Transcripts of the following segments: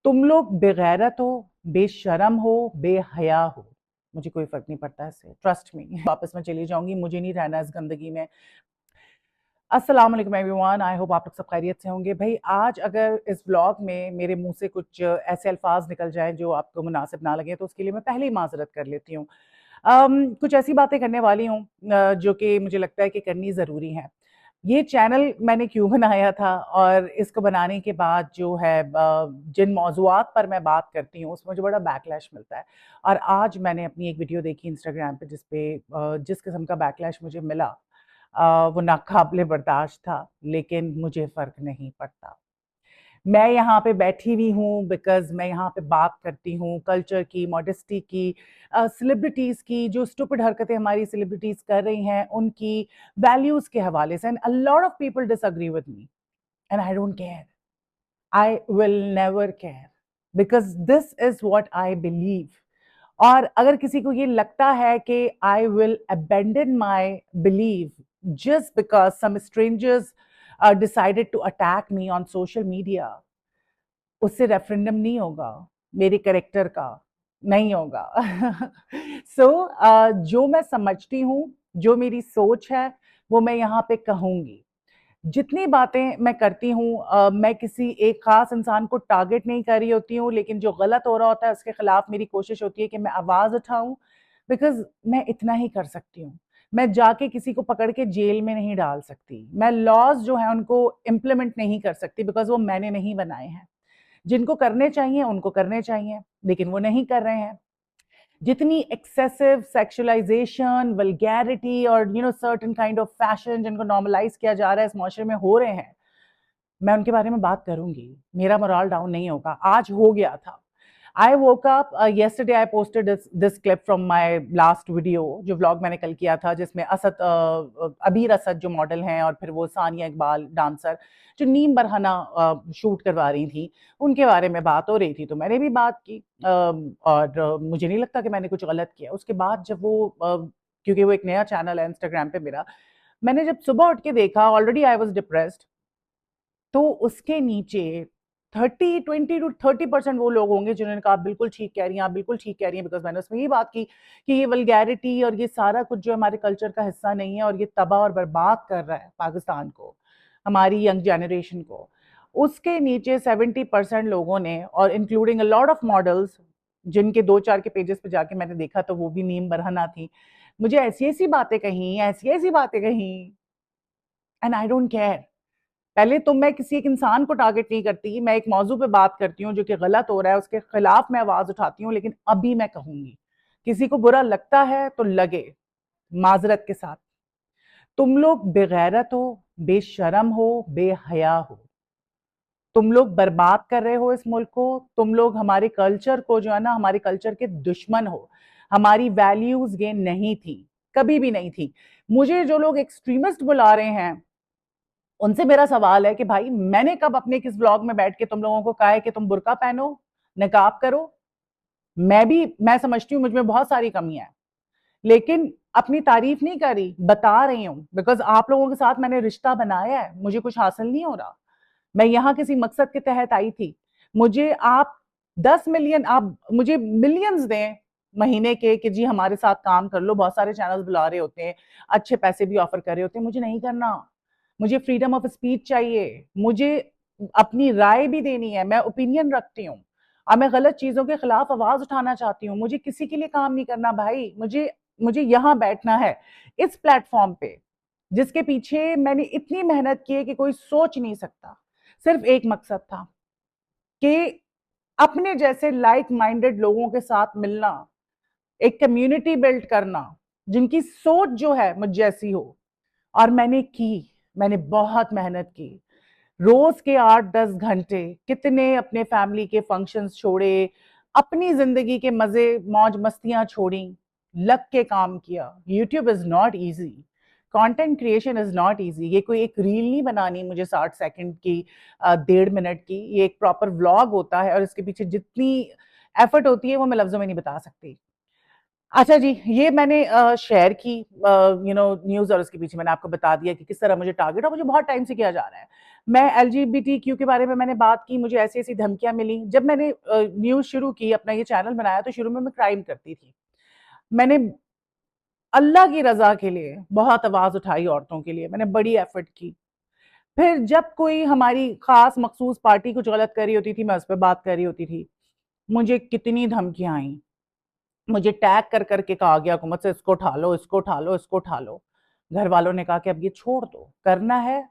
तुम लोग बेगैरत हो, बेशरम हो, बेहया हो, मुझे कोई फर्क नहीं पड़ता इससे, ट्रस्ट मी। वापस मैं चली जाऊंगी, मुझे नहीं रहना इस गंदगी में। अस्सलाम वालेकुम एवरीवन, आई होप आप लोग सब खैरियत से होंगे। भाई आज अगर इस व्लॉग में मेरे मुंह से कुछ ऐसे अल्फाज निकल जाएं जो आपको मुनासिब ना लगे तो उसके लिए मैं पहले ही माजरत कर लेती हूँ। कुछ ऐसी बातें करने वाली हूँ जो कि मुझे लगता है कि करनी ज़रूरी है। ये चैनल मैंने क्यों बनाया था और इसको बनाने के बाद जो है जिन मौज़ूआत पर मैं बात करती हूँ उसमें मुझे बड़ा बैकलैश मिलता है। और आज मैंने अपनी एक वीडियो देखी इंस्टाग्राम पे जिस किस्म का बैकलैश मुझे मिला वो नाकाबिले बर्दाश्त था, लेकिन मुझे फ़र्क नहीं पड़ता। मैं यहाँ पे बैठी हुई हूँ बिकॉज़ मैं यहाँ पे बात करती हूँ कल्चर की, मॉडेस्टी की, सेलिब्रिटीज़ की, जो स्टूपिड हरकतें हमारी सेलिब्रिटीज़ कर रही हैं, उनकी वैल्यूज़ के हवाले से। And a lot of people disagree with me and I don't care. I will never care because this is what I believe. और अगर किसी को ये लगता है कि I will abandon my believe just because some strangers decided to attack me on social media, उससे referendum नहीं होगा, मेरे कैरेक्टर का नहीं होगा। जो मैं समझती हूँ, जो मेरी सोच है, वो मैं यहाँ पे कहूँगी। जितनी बातें मैं करती हूँ मैं किसी एक ख़ास इंसान को टारगेट नहीं कर रही होती हूँ, लेकिन जो गलत हो रहा होता है उसके खिलाफ मेरी कोशिश होती है कि मैं आवाज़ उठाऊँ, बिकॉज़ मैं इतना ही कर सकती हूँ। मैं जाके किसी को पकड़ के जेल में नहीं डाल सकती। मैं लॉज़ जो हैं उनको इम्प्लीमेंट नहीं कर सकती बिकॉज़ वो मैंने नहीं बनाए हैं। जिनको करने चाहिए उनको करने चाहिए, लेकिन वो नहीं कर रहे हैं। जितनी एक्सेसिव सेक्सुअलाइजेशन, वल्गैरिटी और सर्टेन काइंड ऑफ फैशन जिनको नॉर्मलाइज किया जा रहा है इस माशरे में हो रहे हैं, मैं उनके बारे में बात करूंगी। मेरा मोरल डाउन नहीं होगा। आज हो गया था। I woke up yesterday. I posted this clip from my last video, जो व्लॉग मैंने कल किया था, जिसमें अबीर असद जो मॉडल हैं और फिर वो सानिया इकबाल डांसर जो नीम बरहना शूट करवा रही थी, उनके बारे में बात हो रही थी। तो मैंने भी बात की और मुझे नहीं लगता कि मैंने कुछ गलत किया। उसके बाद जब क्योंकि वो एक नया चैनल है इंस्टाग्राम पे मेरा, मैंने जब सुबह उठ के देखा, ऑलरेडी आई वॉज डिप्रेस्ड, तो उसके नीचे 20 to 30% वो लोग होंगे जिन्होंने कहा आप बिल्कुल ठीक कह रही हैं, आप बिल्कुल ठीक कह रही हैं। बिकॉज मैंने उसमें ये बात की कि ये वल्गैरिटी और ये सारा कुछ जो हमारे कल्चर का हिस्सा नहीं है और ये तबाह और बर्बाद कर रहा है पाकिस्तान को, हमारी यंग जनरेशन को। उसके नीचे 70% लोगों ने, और including a lot of models जिनके 2-4 के पेजेस पे जाके मैंने देखा तो वो भी नीम बरहना थी, मुझे ऐसी ऐसी बातें कही, ऐसी ऐसी बातें कही, एंड आई डोंट केयर। पहले तो मैं किसी एक इंसान को टारगेट नहीं करती, मैं एक मौजू पे बात करती हूँ जो कि गलत हो रहा है, उसके खिलाफ मैं आवाज उठाती हूँ। लेकिन अभी मैं कहूंगी, किसी को बुरा लगता है तो लगे, माजरत के साथ। तुम लोग बेगैरत हो, बेशरम हो, बेहया हो। तुम लोग बर्बाद कर रहे हो इस मुल्क को। तुम लोग हमारे कल्चर को जो है ना, हमारे कल्चर के दुश्मन हो। हमारी वैल्यूज ये नहीं थी, कभी भी नहीं थी। मुझे जो लोग एक्सट्रीमिस्ट बुला रहे हैं, उनसे मेरा सवाल है कि भाई मैंने कब अपने किस व्लॉग में बैठ के तुम लोगों को कहा है कि तुम बुर्का पहनो, नकाब करो। मैं समझती हूँ मुझ में बहुत सारी कमियां हैं, लेकिन अपनी तारीफ नहीं करी, बता रही हूँ बिकॉज आप लोगों के साथ मैंने रिश्ता बनाया है। मुझे कुछ हासिल नहीं हो रहा, मैं यहाँ किसी मकसद के तहत आई थी। मुझे आप 10 मिलियन, आप मुझे मिलियंस दें महीने के कि जी हमारे साथ काम कर लो। बहुत सारे चैनल्स बुला रहे होते हैं, अच्छे पैसे भी ऑफर कर रहे होते हैं, मुझे नहीं करना। मुझे फ्रीडम ऑफ स्पीच चाहिए, मुझे अपनी राय भी देनी है, मैं ओपिनियन रखती हूँ और मैं गलत चीजों के खिलाफ आवाज उठाना चाहती हूँ। मुझे किसी के लिए काम नहीं करना भाई, मुझे मुझे यहाँ बैठना है इस प्लेटफॉर्म पे जिसके पीछे मैंने इतनी मेहनत की है कि कोई सोच नहीं सकता। सिर्फ एक मकसद था कि अपने जैसे लाइक माइंडेड लोगों के साथ मिलना, एक कम्युनिटी बिल्ड करना जिनकी सोच जो है मुझ जैसी हो। और मैंने बहुत मेहनत की। रोज के 8-10 घंटे कितने अपने फैमिली के फंक्शंस छोड़े, अपनी जिंदगी के मजे मौज मस्तियां छोड़ी, लग के काम किया। YouTube is not easy, content creation is not easy. ये कोई एक रील नहीं बनानी मुझे 60 सेकंड की, 1.5 मिनट की। ये एक प्रॉपर व्लॉग होता है और इसके पीछे जितनी एफर्ट होती है वो मैं लफ्जों में नहीं बता सकती। अच्छा जी, ये मैंने शेयर की न्यूज़, और उसके पीछे मैंने आपको बता दिया कि किस तरह मुझे टारगेट और मुझे बहुत टाइम से किया जा रहा है। मैं LGBTQ के बारे में मैंने बात की, मुझे ऐसी ऐसी धमकियां मिली। जब मैंने न्यूज़ शुरू की, अपना ये चैनल बनाया, तो शुरू में मैं क्राइम करती थी। मैंने अल्लाह की रजा के लिए बहुत आवाज उठाई, औरतों के लिए मैंने बड़ी एफर्ट की। फिर जब कोई हमारी खास मखसूस पार्टी कुछ गलत कर रही होती थी, मैं उस पर बात कर रही होती थी। मुझे कितनी धमकियां आई, मुझे टैग कर करके कहा गया हुकूमत से, इसको उठा लो, इसको उठा लो, इसको उठा लो। घर वालों ने कहा कि अब ये छोड़ दो, करना है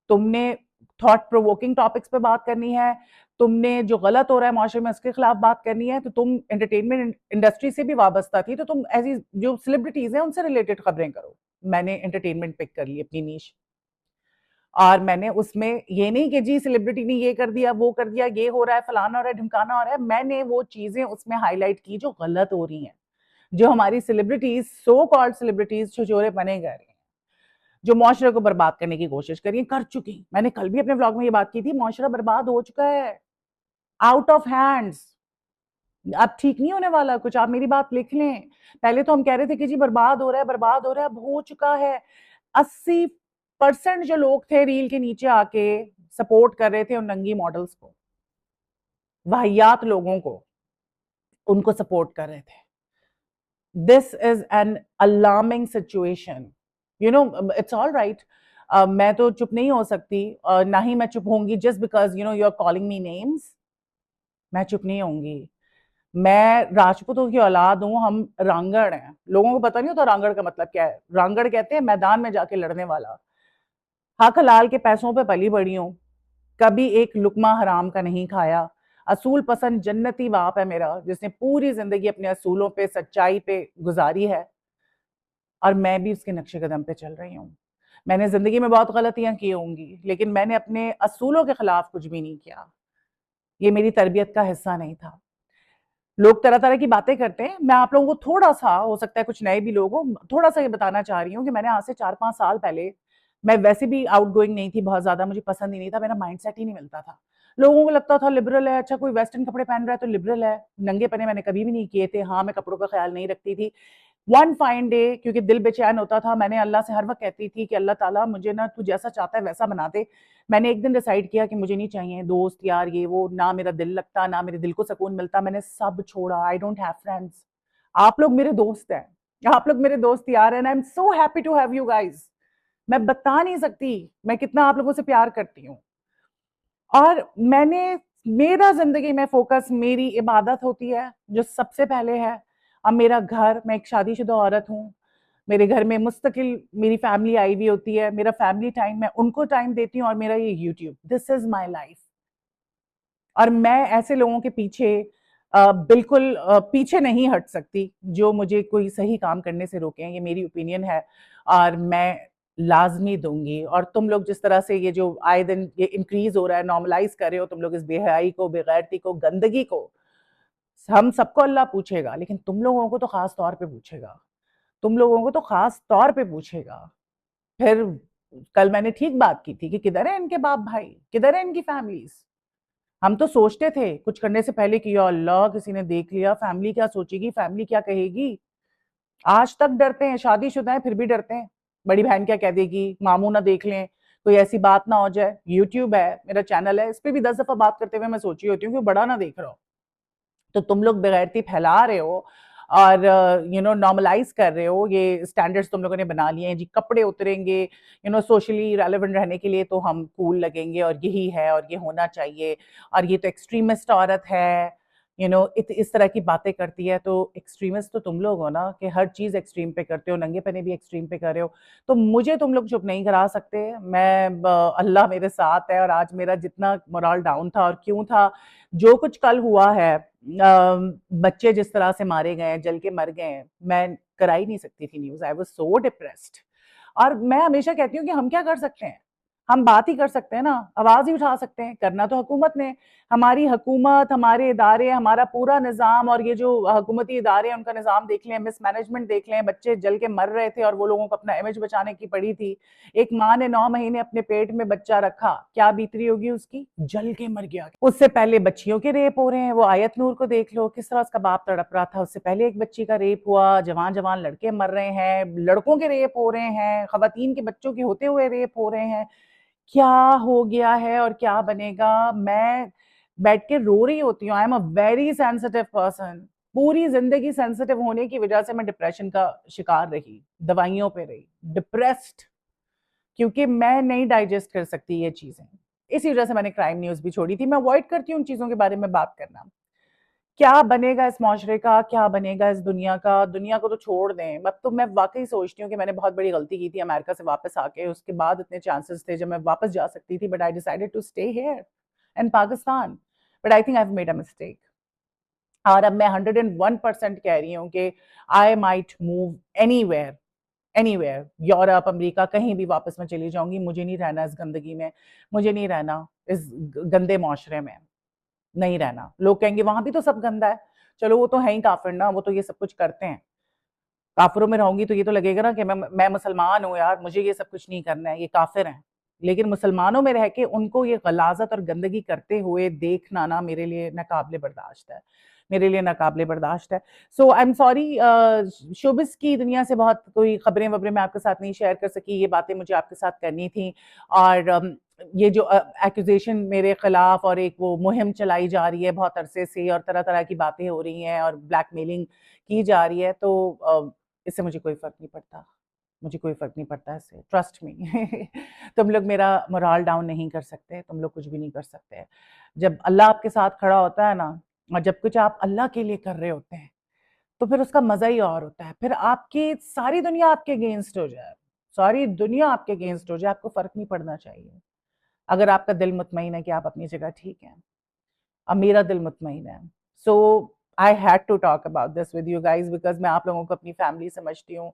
तुमने, थॉट प्रोवोकिंग टॉपिक्स पे बात करनी है, तुमने जो गलत हो रहा है माशरे में उसके खिलाफ बात करनी है, तो तुम एंटरटेनमेंट इंडस्ट्री से भी वाबस्ता थी, तो तुम ऐसी जो सेलिब्रिटीज हैं उनसे रिलेटेड खबरें करो। मैंने एंटरटेनमेंट पिक कर ली अपनी नीश, और मैंने उसमें ये नहीं कि जी सेलिब्रिटी ने ये कर दिया, वो कर दिया, ये हो रहा है, फलाना हो रहा है, ढिमकाना हो रहा है, मैंने वो चीजें उसमें हाईलाइट की जो गलत हो रही हैं, जो हमारी सेलिब्रिटीज, सो कॉल्ड सेलिब्रिटीज छिछोरे बने गए हैं, जो मुआशरे को बर्बाद करने की कोशिश करी, कर चुकी। मैंने कल भी अपने व्लॉग में ये बात की थी, मुआशरा बर्बाद हो चुका है, आउट ऑफ हैंड्स, अब ठीक नहीं होने वाला कुछ। आप मेरी बात लिख लें, पहले तो हम कह रहे थे कि जी बर्बाद हो रहा है, बर्बाद हो रहा है, अब हो चुका है। 80% जो लोग थे रील के नीचे आके सपोर्ट कर रहे थे उन नंगी मॉडल्स को, वाहियात लोगों को, उनको सपोर्ट कर रहे थे। This is an alarming situation, you know. It's all right, मैं तो चुप नहीं हो सकती, ना ही मैं चुप होंगी just because you know you are calling me names. मैं चुप नहीं होंगी। मैं राजपूतों की औलाद हूं, हम रांगड़ हैं। लोगों को पता नहीं होता रांगड़ का मतलब क्या है। रांगड़ कहते हैं मैदान में जाके लड़ने वाला। हक हलाल के पैसों पे पली बड़ी हूं, कभी एक लुकमा हराम का नहीं खाया। असूल पसंद जन्नती बाप है मेरा, जिसने पूरी जिंदगी अपने असूलों पे, सच्चाई पे गुजारी है, और मैं भी उसके नक्शे कदम पे चल रही हूँ। मैंने जिंदगी में बहुत गलतियां की होंगी, लेकिन मैंने अपने असूलों के खिलाफ कुछ भी नहीं किया। ये मेरी तरबियत का हिस्सा नहीं था। लोग तरह तरह की बातें करते हैं, मैं आप लोगों को थोड़ा सा, हो सकता है कुछ नए भी लोग हो, थोड़ा सा ये बताना चाह रही हूँ कि मैंने आज से 4-5 साल पहले, मैं वैसे भी आउटगोइंग नहीं थी बहुत ज्यादा, मुझे पसंद ही नहीं था, मेरा माइंडसेट ही नहीं मिलता था। लोगों को लगता था लिबरल है, अच्छा कोई वेस्टर्न कपड़े पहन रहा है तो लिबरल है। नंगे पने मैंने कभी भी नहीं किए थे। हाँ, मैं कपड़ों का ख्याल नहीं रखती थी। वन फाइन डे, क्योंकि दिल बेचैन होता था, मैंने अल्लाह से हर वक्त कहती थी कि अल्लाह ताला मुझे ना तू जैसा चाहता है वैसा बना दे। मैंने एक दिन डिसाइड किया कि मुझे नहीं चाहिए दोस्त यार, ये वो, ना मेरा दिल लगता, ना मेरे दिल को सुकून मिलता, मैंने सब छोड़ा। I don't have friends. आप लोग मेरे दोस्त हैं, आप लोग मेरे दोस्त यार, and I am so happy to have you guys. मैं बता नहीं सकती मैं कितना आप लोगों से प्यार करती हूँ। और मैंने, मेरा जिंदगी में फोकस मेरी इबादत होती है जो सबसे पहले है। अब मेरा घर, मैं एक शादीशुदा औरत हूँ, मेरे घर में मुस्तकिल मेरी फैमिली आई हुई होती है, मेरा फैमिली टाइम, मैं उनको टाइम देती हूँ, और मेरा ये YouTube, this is my life. और मैं ऐसे लोगों के पीछे बिल्कुल पीछे नहीं हट सकती जो मुझे कोई सही काम करने से रोकें। ये मेरी ओपिनियन है, और मैं लाजमी दूंगी। और तुम लोग जिस तरह से ये जो आए दिन ये इंक्रीज हो रहा है, नॉर्मलाइज कर रहे हो तुम लोग इस बेहयाई को, बेगैरती को, गंदगी को, हम सबको अल्लाह पूछेगा, लेकिन तुम लोगों को तो खास तौर पे पूछेगा। तुम लोगों को तो खास तौर पे पूछेगा। फिर कल मैंने ठीक बात की थी कि किधर है इनके बाप भाई, किधर है इनकी फैमिलीज। हम तो सोचते थे कुछ करने से पहले कि या अल्लाह किसी ने देख लिया, फैमिली क्या सोचेगी, फैमिली क्या कहेगी। आज तक डरते हैं, शादीशुदा है फिर भी डरते हैं, बड़ी बहन क्या कह देगी, मामू ना देख लें, कोई ऐसी बात ना हो जाए। यूट्यूब है, मेरा चैनल है, इस पे भी 10 दफा बात करते हुए मैं सोची होती हूँ कि बड़ा ना देख रहा हो। तो तुम लोग बेगैरती फैला रहे हो, और यू नो नॉर्मलाइज कर रहे हो। ये स्टैंडर्ड्स तुम लोगों ने बना लिए हैं जी, कपड़े उतरेंगे, यू नो सोशली रेलेवेंट रहने के लिए तो हम कूल लगेंगे, और यही है, और ये होना चाहिए, और ये तो एक्सट्रीमिस्ट औरत है, यू नो इस तरह की बातें करती है। तो एक्सट्रीमिस्ट तो तुम लोग हो ना, कि हर चीज एक्सट्रीम पे करते हो, नंगे पने भी एक्सट्रीम पे कर रहे हो। तो मुझे तुम लोग चुप नहीं करा सकते। मैं अल्लाह मेरे साथ है, और आज मेरा जितना मोरल डाउन था, और क्यों था, जो कुछ कल हुआ है, बच्चे जिस तरह से मारे गए हैं, जल के मर गए हैं, मैं करा ही नहीं सकती थी news. I was so depressed. और मैं हमेशा कहती हूँ कि हम क्या कर सकते हैं, हम बात ही कर सकते हैं ना, आवाज ही उठा सकते हैं, करना तो हुकूमत ने। हमारी हुकूमत, हमारे इदारे, हमारा पूरा निज़ाम, और ये जो हुकूमती इदारे हैं उनका निज़ाम देख लें, मिसमैनेजमेंट देख लें। बच्चे जल के मर रहे थे और वो लोगों को अपना इमेज बचाने की पड़ी थी। एक माँ ने 9 महीने अपने पेट में बच्चा रखा, क्या बीतरी होगी उसकी, जल के मर गया। उससे पहले बच्चियों के रेप हो रहे हैं, वो आयत नूर को देख लो, किस तरह उसका बाप तड़प रहा था। उससे पहले एक बच्ची का रेप हुआ, जवान जवान लड़के मर रहे हैं, लड़कों के रेप हो रहे हैं, खवातीन के बच्चों के होते हुए रेप हो रहे हैं। क्या हो गया है और क्या बनेगा, मैं बैठ के रो रही होती हूँ। I am a very sensitive person. पूरी जिंदगी सेंसिटिव होने की वजह से मैं डिप्रेशन का शिकार रही, दवाइयों पे रही, डिप्रेस्ड, क्योंकि मैं नहीं डाइजेस्ट कर सकती ये चीजें। इसी वजह से मैंने क्राइम न्यूज भी छोड़ी थी। मैं अवॉइड करती हूँ उन चीजों के बारे में बात करना। क्या बनेगा इस माशरे का, क्या बनेगा इस दुनिया का? दुनिया को तो छोड़ दें, अब तो मैं वाकई सोचती हूँ कि मैंने बहुत बड़ी गलती की थी अमेरिका से वापस आके। उसके बाद इतने चांसेस थे जब मैं वापस जा सकती थी, but I decided to stay here in Pakistan. But I think I have made a mistake. और अब मैं 101% कह रही हूँ कि I might move anywhere, anywhere, Europe, America, कहीं भी वापस मैं चली जाऊंगी। मुझे नहीं रहना इस गंदगी में, मुझे नहीं रहना इस गंदे माशरे में, नहीं रहना। लोग कहेंगे वहां भी तो सब गंदा है। चलो वो तो है ही काफिर ना, वो तो ये सब कुछ करते हैं। काफिरों में रहूंगी तो ये तो लगेगा ना कि मैं मुसलमान हूँ यार, मुझे ये सब कुछ नहीं करना है, ये काफिर हैं। लेकिन मुसलमानों में रह के उनको ये गलाजत और गंदगी करते हुए देखना ना मेरे लिए नाकाबिले बर्दाश्त है, मेरे लिए नाकाबिले बर्दाश्त है। So I am sorry, showbiz की दुनिया से बहुत कोई खबरें वबरें मैं आपके साथ नहीं शेयर कर सकी, ये बातें मुझे आपके साथ करनी थी। और ये जो एक्यूजेशन मेरे खिलाफ और एक वो मुहिम चलाई जा रही है बहुत अरसे से, और तरह तरह की बातें हो रही हैं और ब्लैकमेलिंग की जा रही है, तो इससे मुझे कोई फर्क नहीं पड़ता, मुझे कोई फर्क नहीं पड़ता इससे, ट्रस्ट मी। तुम लोग मेरा मोरल डाउन नहीं कर सकते, तुम लोग कुछ भी नहीं कर सकते। जब अल्लाह आपके साथ खड़ा होता है ना, और जब कुछ आप अल्लाह के लिए कर रहे होते हैं, तो फिर उसका मजा ही और होता है। फिर आपकी सारी दुनिया आपके अगेंस्ट हो जाए, सारी दुनिया आपके अगेंस्ट हो जाए, आपको फर्क नहीं पड़ना चाहिए। अगर आपका दिल मुतमईन है कि आप अपनी जगह ठीक हैं। अब मेरा दिल मुतमईन है। So I had to talk about this with you guys, because मैं आप लोगों को अपनी फैमिली समझती हूँ।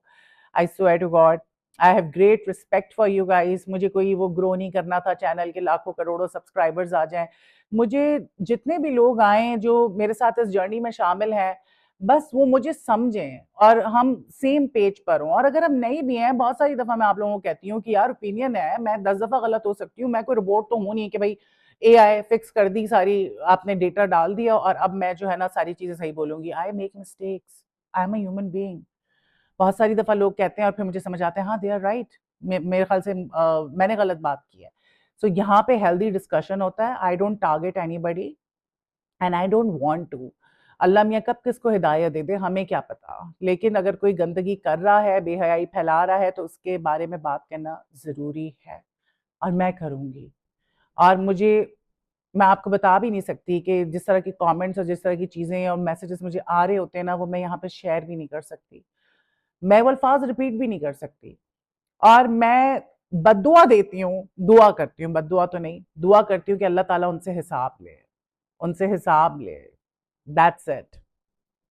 I swear to God, I have great respect for you guys. मुझे कोई वो ग्रो नहीं करना था चैनल के लाखों करोड़ों सब्सक्राइबर्स आ जाएं। मुझे जितने भी लोग आए जो मेरे साथ इस जर्नी में शामिल हैं, बस वो मुझे समझें और हम सेम पेज पर हों। और अगर हम नहीं भी हैं, बहुत सारी दफ़ा मैं आप लोगों को कहती हूँ कि यार ओपिनियन है, मैं 10 दफ़ा गलत हो सकती हूँ, मैं कोई रोबोट तो हूँ नहीं कि भाई एआई फिक्स कर दी सारी, आपने डेटा डाल दिया और अब मैं जो है ना सारी चीजें सही बोलूंगी। I make mistakes, I am a human being. बहुत सारी दफा लोग कहते हैं और फिर मुझे समझ आता है हाँ दे आर राइट, मेरे ख्याल से मैंने गलत बात की है। सो यहाँ पे हेल्दी डिस्कशन होता है। I don't target anybody and I don't want to. अल्लाह मियाँ कब किसको हिदायत दे दे हमें क्या पता, लेकिन अगर कोई गंदगी कर रहा है, बेहयाई फैला रहा है, तो उसके बारे में बात करना जरूरी है और मैं करूंगी। और मुझे, मैं आपको बता भी नहीं सकती कि जिस तरह की कमेंट्स और जिस तरह की चीज़ें और मैसेजेस मुझे आ रहे होते हैं ना, वो मैं यहाँ पे शेयर भी नहीं कर सकती, मैं वो अल्फाज रिपीट भी नहीं कर सकती। और मैं बद्दुआ देती हूँ, दुआ करती हूँ, बद्दुआ तो नहीं, दुआ करती हूँ कि अल्लाह ताला उनसे हिसाब ले, उनसे हिसाब ले। That's it.